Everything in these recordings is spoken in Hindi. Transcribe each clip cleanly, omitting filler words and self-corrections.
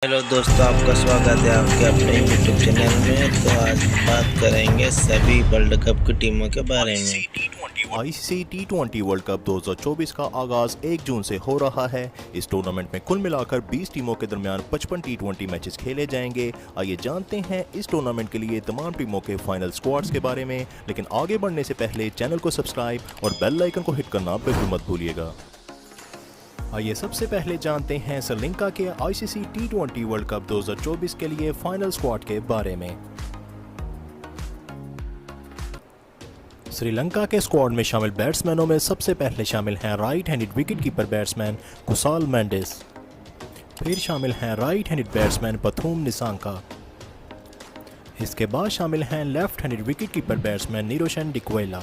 हेलो दोस्तों, आपका स्वागत है आपके अपने यूट्यूब चैनल में। तो आज बात करेंगे सभी वर्ल्ड कप की टीमों के बारे में। आईसीसी टी20 वर्ल्ड कप 2024 का आगाज 1 जून से हो रहा है। इस टूर्नामेंट में कुल मिलाकर 20 टीमों के दरमियान 55 टी20 मैचेस खेले जाएंगे। आइए जानते हैं इस टूर्नामेंट के लिए तमाम टीमों के फाइनल स्क्वाड्स के बारे में। लेकिन आगे बढ़ने से पहले चैनल को सब्सक्राइब और बेल आइकन को हिट करना बिल्कुल मत भूलिएगा। आइए सबसे पहले जानते हैं श्रीलंका के आईसीसी टी20 वर्ल्ड कप 2024 के लिए फाइनल स्क्वाड के बारे में। श्रीलंका के स्क्वाड में शामिल बैट्समैनों में सबसे पहले शामिल हैं right handed wicket keeper batsman Kusal Mendis. फिर शामिल हैं right handed batsman Pathum Nissanka. इसके बाद शामिल हैं left handed wicket keeper batsman Niroshan Dickwella.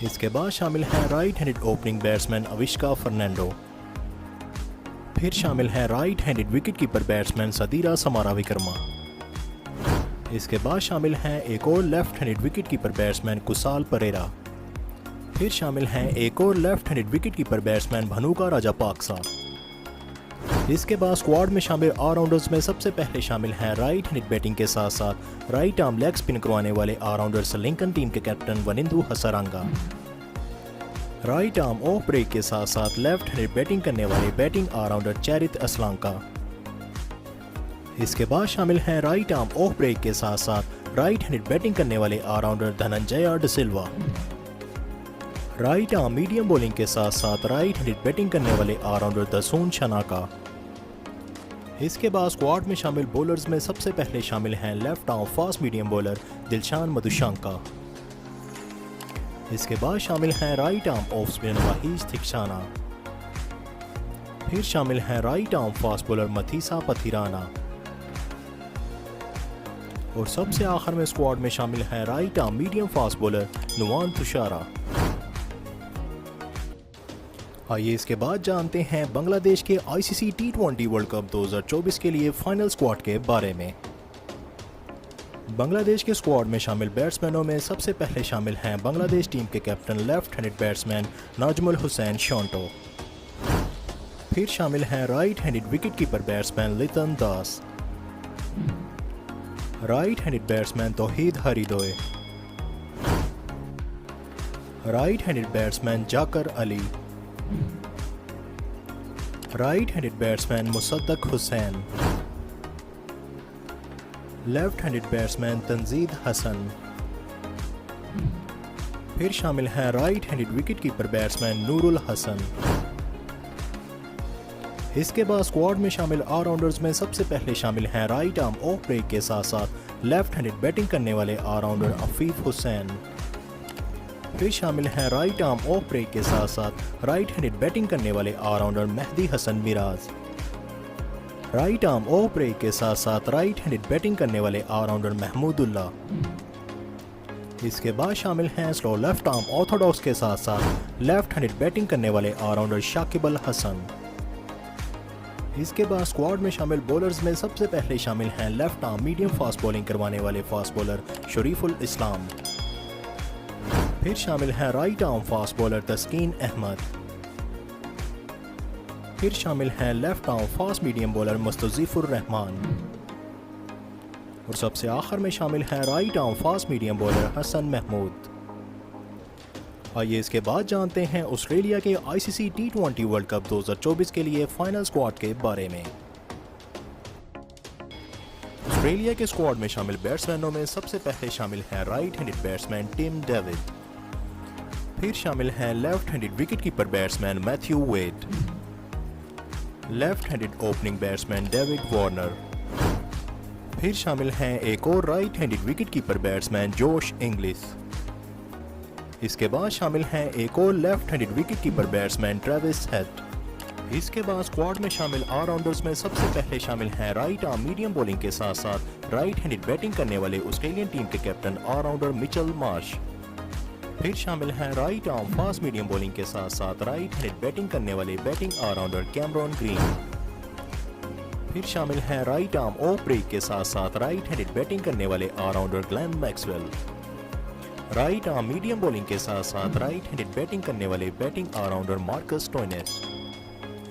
इसके बाद शामिल हैं right handed opening batsman Avishka Fernando. फिर शामिल हैं right handed wicket keeper batsman Sadeera Samarawickrama. इसके बाद शामिल हैं एक और left handed wicket keeper batsman Kusal Perera. फिर शामिल हैं एक और left handed wicket keeper batsman Bhanuka Rajapaksa. इसके बाद स्क्वाड में शामिल ऑलराउंडर्स में सबसे पहले शामिल हैं राइट हैंडेड बैटिंग के साथ साथ राइट आर्म लेग स्पिन करवाने वाले ऑलराउंडर श्रीलंकन टीम के captain Wanindu Hasaranga. Right arm off break के साथ साथ लेफ्ट हैंडेड बैटिंग करने वाले बैटिंग ऑलराउंडर चैरित असलांका। इसके बाद शामिल हैं राइट आर्म ऑफ ब्रेक के साथ साथ राइट हैंडेड बैटिंग करने वाले allrounder Dhananjaya de Silva. Right arm medium bowling के साथ साथ राइट हैंडेड बैटिंग करने वाले ऑलराउंडर दसून शनाका। इसके बाद स्क्वाड में शामिल बॉलर्स में सबसे पहले शामिल हैं left arm fast medium bowler Dilshan Madushanka. इसके बाद शामिल हैं राइट आर्म ऑफ स्पिनर वाहिद थिक्साना। फिर शामिल हैं right arm fast bowler Matheesha Pathirana. और सबसे आखिर में स्क्वाड में शामिल हैं right arm medium fast bowler Nuwan Thushara. आइए इसके बाद जानते हैं बांग्लादेश के आईसीसी टी20 वर्ल्ड कप 2024 के लिए फाइनल स्क्वाड के बारे में। बांग्लादेश के स्क्वाड में शामिल बैट्समैनों में सबसे पहले शामिल हैं बांग्लादेश टीम के captain left handed batsman Najmul Hossain Shanto. फिर शामिल हैं right handed wicket keeper batsman Litton Das. Right handed batsman Towhid Hridoy. Right handed batsman Jaker Ali. Right handed batsman Mosaddek Hossain. Left handed batsman Tanzid Hasan. फिर शामिल हैं right handed wicket keeper batsman Nurul Hasan. इसके बाद स्क्वाड में शामिल ऑलराउंडर्स में सबसे पहले शामिल हैं राइट आर्म ऑफ ब्रेक के साथ साथ लेफ्ट हैंडेड बैटिंग करने वाले ऑलराउंडर अफीफ हुसैन। फिर शामिल हैं राइट आर्म ऑफ ब्रेक के साथ साथ राइट हैंडेड बैटिंग करने वाले allrounder Mehidy Hasan Miraz. Right arm off break के साथ साथ राइट हैंडेड बैटिंग करने वाले ऑलराउंडर महमूदुल्लाह। इसके बाद शामिल हैं स्लो लेफ्ट आर्म ऑर्थोडॉक्स के साथ साथ लेफ्ट हैंडेड बैटिंग करने वाले ऑलराउंडर शाकिब अल हसन। इसके बाद स्क्वाड में शामिल बॉलर्स में सबसे पहले शामिल हैं left arm medium fast bowling करवाने वाले फास्ट बॉलर शरीफुल इस्लाम। फिर शामिल हैं right arm fast bowler Taskin Ahmed. फिर शामिल हैं left arm fast medium bowler Mustafizur Rahman. और सबसे आखिर में शामिल हैं right arm fast medium bowler Hasan Mahmud. आइए इसके बाद जानते हैं ऑस्ट्रेलिया के आईसीसी टी20 वर्ल्ड कप 2024 के लिए फाइनल स्क्वाड के बारे में। ऑस्ट्रेलिया के स्क्वाड में शामिल बैट्समैनों में सबसे पहले शामिल हैं right handed batsman Tim David. फिर शामिल हैं left handed wicket keeper batsman Matthew Wade. Left handed opening batsman David Warner. फिर शामिल हैं एक और right handed wicket keeper batsman Josh Inglis. इसके बाद शामिल हैं एक और left handed wicket keeper batsman Travis Head. इसके बाद स्क्वाड में शामिल ऑलराउंडर्स में सबसे पहले शामिल हैं राइट आर्म मीडियम बॉलिंग के साथ साथ राइट हैंडेड बैटिंग करने वाले ऑस्ट्रेलियन टीम के कैप्टन ऑलराउंडर मिचेल मार्श। फिर शामिल हैं right arm fast medium bowling के साथ साथ राइट हैंडेड बैटिंग करने वाले बैटिंग ऑलराउंडर कैमरॉन ग्रीन। फिर शामिल हैं राइट आर्म ऑफ ब्रेक के साथ साथ राइट हैंडेड बैटिंग करने वाले allrounder Glenn Maxwell. Right arm medium bowling के साथ साथ राइट हैंडेड बैटिंग करने वाले बैटिंग ऑलराउंडर मार्कस टोइनेस।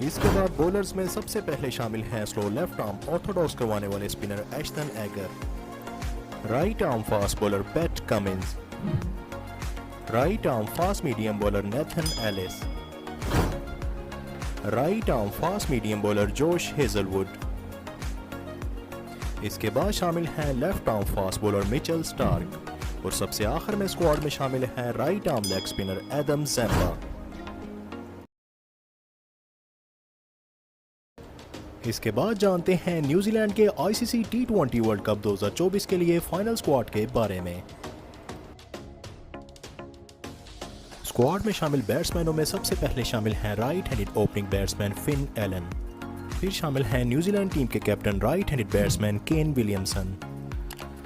इसके बाद बॉलर्स में सबसे पहले शामिल हैं स्लो लेफ्ट आर्म ऑर्थोडॉक्स करवाने वाले spinner Ashton Agar, right arm fast bowler Pat Cummins, right arm fast medium bowler Nathan Ellis, right arm fast medium bowler Josh Hazlewood. इसके बाद शामिल हैं left arm fast bowler Mitchell Starc और सबसे आखिर में स्क्वाड में शामिल हैं right arm leg spinner Adam Zampa. इसके बाद जानते हैं न्यूजीलैंड के आईसीसी टी20 वर्ल्ड कप 2024 के लिए फाइनल स्क्वाड के बारे में। स्क्वाड में शामिल बैट्समैनों में सबसे पहले शामिल हैं right handed opening batsman Finn Allen, फिर शामिल हैं न्यूजीलैंड टीम के captain right handed batsman Kane Williamson,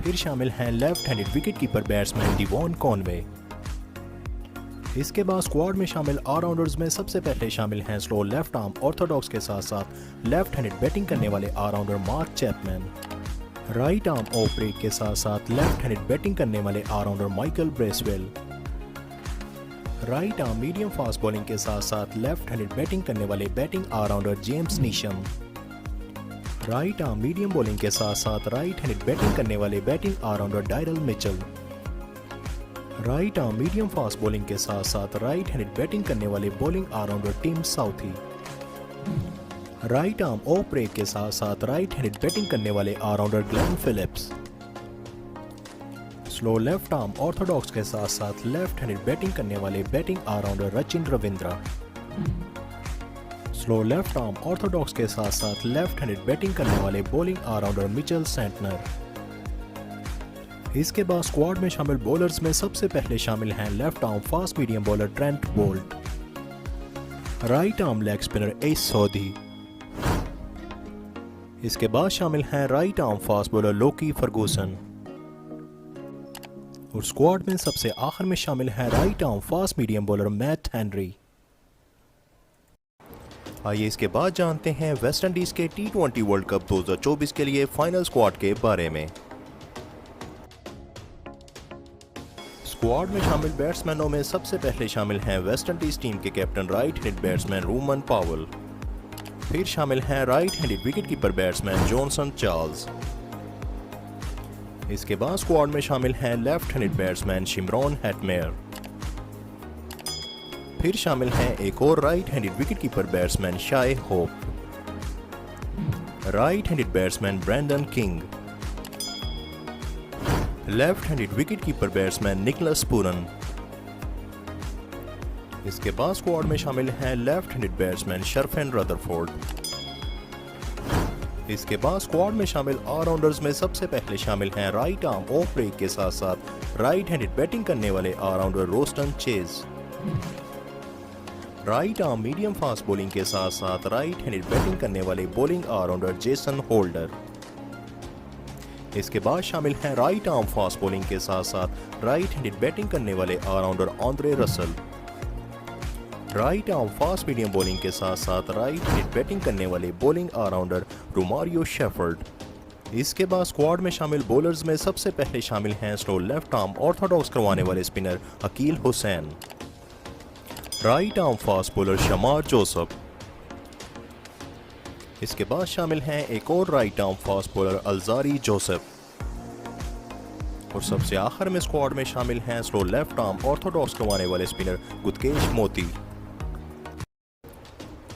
फिर शामिल हैं left handed wicket keeper batsman Devon Conway. इसके बाद स्क्वाड में शामिल ऑलराउंडर्स में सबसे पहले शामिल हैं स्लो लेफ्ट आर्म ऑर्थोडॉक्स के साथ साथ लेफ्ट हैंडेड बैटिंग करने वाले allrounder Mark Chapman, right arm off break के साथ साथ लेफ्ट हैंडेड बैटिंग करने वाले allrounder Michael Bracewell, right arm medium fast bowling के साथ साथ लेफ्ट हैंडेड बैटिंग करने वाले batting allrounder James Neesham, right arm medium bowling के साथ साथ राइट हैंडेड बैटिंग करने वाले batting allrounder Daryl Mitchell, right arm medium fast bowling के साथ साथ राइट हैंडेड बैटिंग करने वाले bowling allrounder Tim Southee, right arm off break के साथ साथ राइट हैंडेड बैटिंग करने वाले allrounder Glenn Phillips, slow left arm orthodox के साथ साथ लेफ्ट हैंडेड बैटिंग करने वाले batting allrounder Rachin Ravindra, slow left arm orthodox के साथ साथ लेफ्ट हैंडेड बैटिंग करने वाले बॉलिंग ऑलराउंडर मिचेल सेंटनर। इसके बाद स्क्वाड में शामिल बॉलर्स में सबसे पहले शामिल हैं left arm fast medium bowler Trent Boult, right arm leg spinner S Saudi. इसके बाद शामिल हैं राइट आर्म फास्ट बॉलर लोकी फर्गूसन और स्क्वाड में सबसे आखिर में शामिल हैं right arm fast medium bowler Matt Henry. आइए इसके बाद जानते हैं वेस्ट इंडीज के टी20 वर्ल्ड कप 2024 के लिए फाइनल स्क्वाड के बारे में। स्क्वाड में शामिल बैट्समैनों में सबसे पहले शामिल हैं वेस्ट इंडीज टीम के captain right handed batsman Rovman Powell, फिर शामिल हैं right handed wicket keeper batsman Johnson Charles. इसके बाद स्क्वाड में शामिल हैं left handed batsman Shimron Hetmyer, फिर शामिल हैं एक और right handed wicket keeper batsman Shai Hope, right handed batsman Brandon King, left handed wicket keeper batsman Nicholas Pooran. इसके बाद स्क्वाड में शामिल हैं left handed batsman Sherfane Rutherford. इसके बाद स्क्वाड में शामिल ऑलराउंडर्स में सबसे पहले शामिल हैं राइट आर्म ऑफ ब्रेक के साथ साथ राइट हैंडेड बैटिंग करने वाले allrounder Roston Chase, right arm medium fast bowling के साथ साथ राइट हैंडेड बैटिंग करने वाले बॉलिंग ऑलराउंडर जेसन होल्डर। इसके बाद शामिल हैं राइट आर्म फास्ट बॉलिंग के साथ साथ राइट हैंडेड बैटिंग करने वाले allrounder Andre Russell, right arm fast medium bowling के साथ साथ राइट हैंडेड बैटिंग करने वाले बॉलिंग ऑलराउंडर रोमारियो शेफर्ड। इसके बाद स्क्वाड में शामिल बॉलर्स में सबसे पहले शामिल हैं स्लो लेफ्ट आर्म ऑर्थोडॉक्स करवाने वाले spinner Akeal Hosein, right arm fast bowler Shamar Joseph. इसके बाद शामिल हैं एक और right arm fast bowler Alzarri Joseph और सबसे आखिर में स्क्वाड में शामिल हैं स्लो लेफ्ट आर्म ऑर्थोडॉक्स करवाने वाले स्पिनर गुतकेश मोती।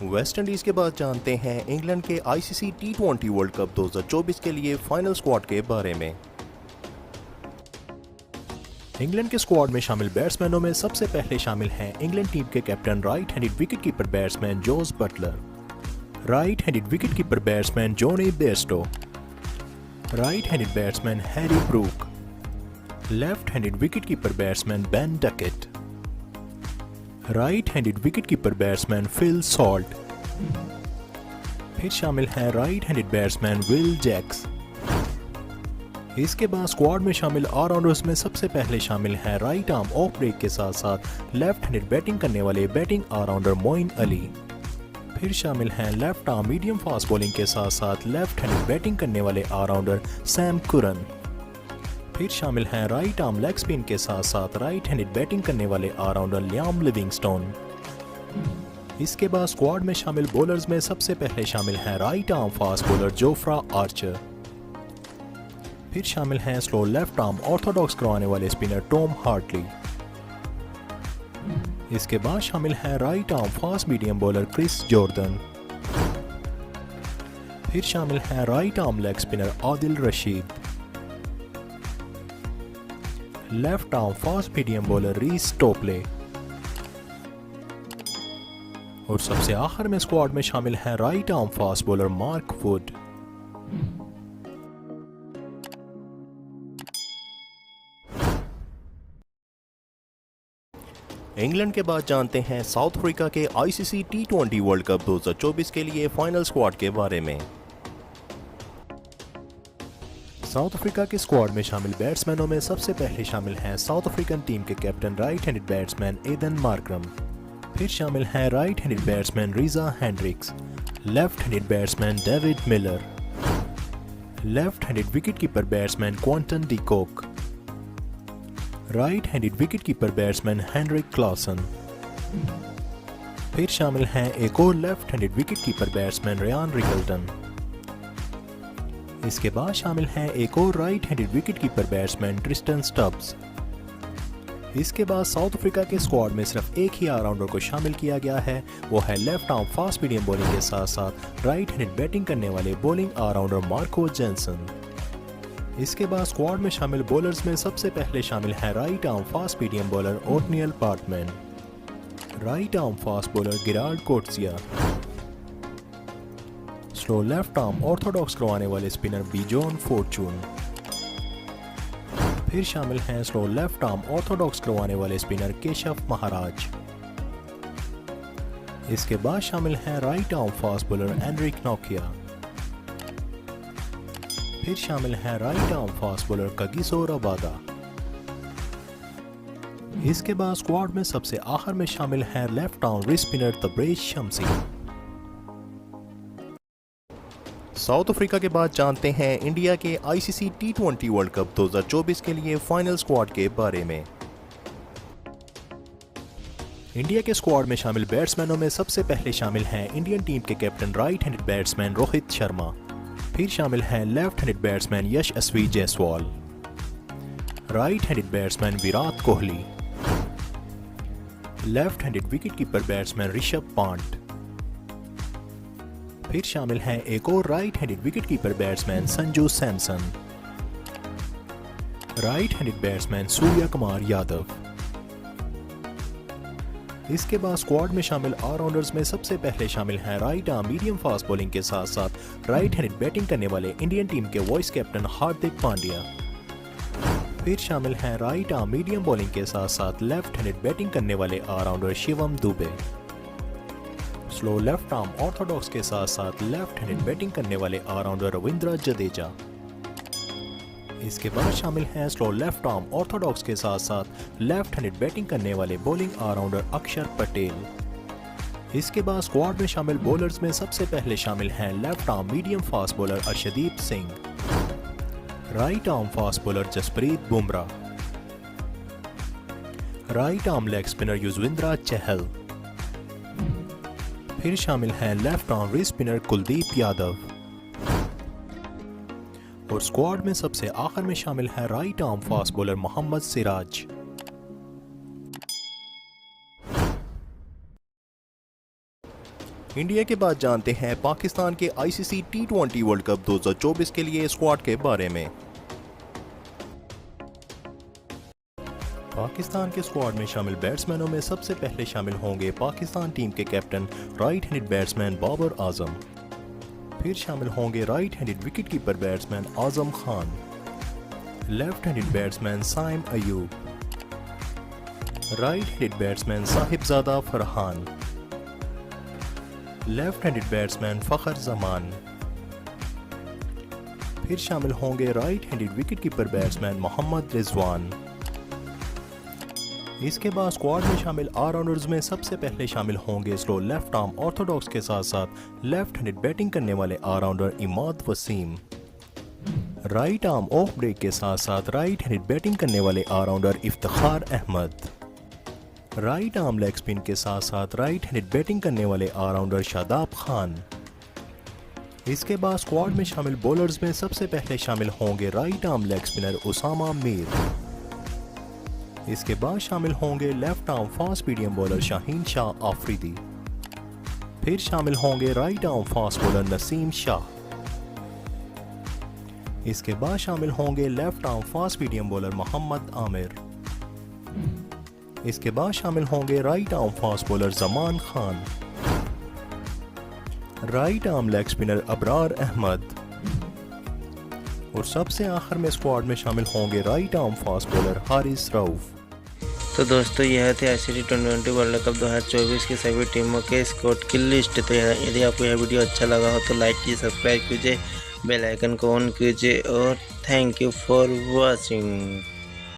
वेस्ट इंडीज के बाद जानते हैं इंग्लैंड के आईसीसी टी20 वर्ल्ड कप 2024 के लिए फाइनल स्क्वाड के बारे में। इंग्लैंड के स्क्वाड में शामिल बैट्समैनों में सबसे पहले शामिल हैं इंग्लैंड टीम के captain right handed wicket keeper batsman Jos Buttler, right handed wicket keeper batsman Jonny Bairstow, right handed batsman Harry Brook, left handed wicket keeper batsman Ben Duckett, right handed wicket keeper batsman Phil Salt. फिर शामिल हैं right handed batsman Will Jacks. इसके बाद स्क्वाड में शामिल ऑलराउंडर्स में सबसे पहले शामिल हैं राइट आर्म ऑफ ब्रेक के साथ साथ लेफ्ट हैंडेड बैटिंग करने वाले बैटिंग ऑलराउंडर मोइन अली, फिर शामिल हैं left arm medium fast bowling के साथ साथ लेफ्ट हैंडेड बैटिंग करने वाले ऑलराउंडर सैम कुरन, फिर शामिल हैं राइट आर्म लेग स्पिन के साथ साथ राइट हैंडेड बैटिंग करने वाले ऑलराउंडर लियाम लिविंगस्टोन। इसके बाद स्क्वाड में शामिल बॉलर्स में सबसे पहले शामिल हैं right arm fast bowler Jofra Archer. फिर शामिल हैं स्लो लेफ्ट आर्म ऑर्थोडॉक्स करवाने वाले स्पिनर टॉम हार्टली। इसके बाद शामिल हैं right arm fast medium bowler Chris Jordan. फिर शामिल हैं right arm leg spinner Adil Rashid. Left arm fast medium bowler Reece Topley. और सबसे आखिर में स्क्वाड में शामिल हैं right arm fast bowler Mark Wood. England के बाद जानते हैं साउथ अफ्रीका के आईसीसी टी20 वर्ल्ड कप 2024 के लिए फाइनल स्क्वाड के बारे में। साउथ अफ्रीका के स्क्वाड में शामिल बैट्समैनों में सबसे पहले शामिल हैं साउथ अफ्रीकन टीम के captain right handed batsman Aiden Markram. फिर शामिल हैं right handed batsman Reeza Hendricks, left handed batsman David Miller, left handed wicketkeeper batsman Quinton de Kock, right handed wicketkeeper batsman Heinrich Klaasen. फिर शामिल हैं एक और left handed wicketkeeper batsman Ryan Rickelton. इसके बाद शामिल हैं एक और right handed wicketkeeper batsman Tristan Stubbs. इसके बाद साउथ अफ्रीका के स्क्वाड में सिर्फ एक ही ऑलराउंडर को शामिल किया गया है, वो है left arm fast medium bowling के साथ साथ राइट हैंडेड बैटिंग करने वाले बॉलिंग ऑलराउंडर मार्को जेंसन। इसके बाद स्क्वाड में शामिल बॉलर्स में सबसे पहले शामिल है right arm fast medium bowler Ottniel Baartman, right arm fast bowler Gerald Coetzee, slow left arm orthodox करवाने वाले स्पिनर बिजॉन फॉर्चून। फिर शामिल हैं स्लो लेफ्ट आर्म ऑर्थोडॉक्स करवाने वाले स्पिनर केशव महाराज। इसके बाद शामिल हैं right arm fast bowler Anrich नोकिया। फिर शामिल हैं right arm fast bowler Kagiso Rabada. इसके बाद स्क्वाड में सबसे आखिर में शामिल हैं left arm wrist spinner Tabraiz Shamsi. South Africa के बाद जानते हैं इंडिया के आईसीसी टी20 वर्ल्ड कप 2024 के लिए फाइनल स्क्वाड के बारे में। इंडिया के स्क्वाड में शामिल बैट्समैनों में सबसे पहले शामिल हैं इंडियन टीम के captain right handed batsman Rohit Sharma. फिर शामिल हैं left handed batsman Yashasvi Jaiswal, right handed batsman Virat Kohli, left handed wicketkeeper batsman Rishabh Pant. फिर शामिल हैं एक और right handed wicketkeeper batsman Sanju Samson, right handed batsman Suryakumar Yadav. इसके बाद स्क्वाड में शामिल ऑलराउंडर्स में सबसे पहले शामिल हैं right arm medium fast bowling के साथ साथ राइट हैंडेड बैटिंग करने वाले इंडियन टीम के वाइस कैप्टन हार्दिक पांड्या। फिर शामिल हैं राइट आर्म मीडियम बॉलिंग के साथ साथ लेफ्ट हैंडेड बैटिंग करने वाले allrounder Shivam Dube, slow left arm orthodox के साथ साथ लेफ्ट हैंडेड बैटिंग करने वाले ऑलराउंडर रविंद्र जडेजा। इसके बाद शामिल हैं स्लो लेफ्ट आर्म ऑर्थोडॉक्स के साथ साथ लेफ्ट हैंडेड बैटिंग करने वाले बॉलिंग ऑलराउंडर अक्षर पटेल। इसके बाद स्क्वाड में शामिल बॉलर्स में सबसे पहले शामिल हैं left arm medium fast bowler Arshdeep Singh, right arm fast bowler Jasprit Bumrah, right arm leg spinner Yuzvendra Chahal. फिर शामिल हैं left arm wrist spinner Kuldeep Yadav. और स्क्वाड में सबसे आखिर में शामिल है right arm fast bowler Mohammed Siraj. India के बाद जानते हैं पाकिस्तान के आईसीसी टी20 वर्ल्ड कप 2024 के लिए स्क्वाड के बारे में। पाकिस्तान के स्क्वाड में शामिल बैट्समैनों में सबसे पहले शामिल होंगे पाकिस्तान टीम के captain right handed batsman Babar Azam. फिर शामिल होंगे right handed wicketkeeper batsman Azam Khan, left handed batsman Saim Ayub, right handed batsman Sahibzada Farhan, left handed batsman Fakhar Zaman. फिर शामिल होंगे right handed wicketkeeper batsman Mohammad Rizwan. इसके बाद स्क्वाड में शामिल ऑलराउंडर्स में सबसे पहले शामिल होंगे स्लो लेफ्ट आर्म ऑर्थोडॉक्स के साथ साथ लेफ्ट हैंडेड बैटिंग करने वाले allrounder Imad Wasim, right arm off break के साथ साथ राइट हैंडेड बैटिंग करने वाले allrounder Iftikhar Ahmed, right arm leg spin के साथ साथ राइट हैंडेड बैटिंग करने वाले ऑलराउंडर शादाब खान। इसके बाद स्क्वाड में शामिल बॉलर्स में सबसे पहले शामिल होंगे right arm leg spinner Usama Mir. इसके बाद शामिल होंगे left arm fast medium bowler Shaheen Shah Afridi. फिर शामिल होंगे right arm fast bowler Naseem Shah. इसके बाद शामिल होंगे left arm fast medium bowler Mohammad Amir. इसके बाद शामिल होंगे right arm fast bowler Zaman Khan, right arm leg spinner Abrar Ahmed और सबसे आखिर में स्क्वाड में शामिल होंगे right arm fast bowler Haris Rauf. तो दोस्तों यह थे ICC T20 वर्ल्ड कप 2024 की सभी टीमों के स्क्वाड की लिस्ट। तो यदि आपको यह वीडियो अच्छा लगा हो तो लाइक कीजिए, सब्सक्राइब कीजिए, बेल आइकन को ऑन कीजिए और थैंक यू फॉर वॉचिंग।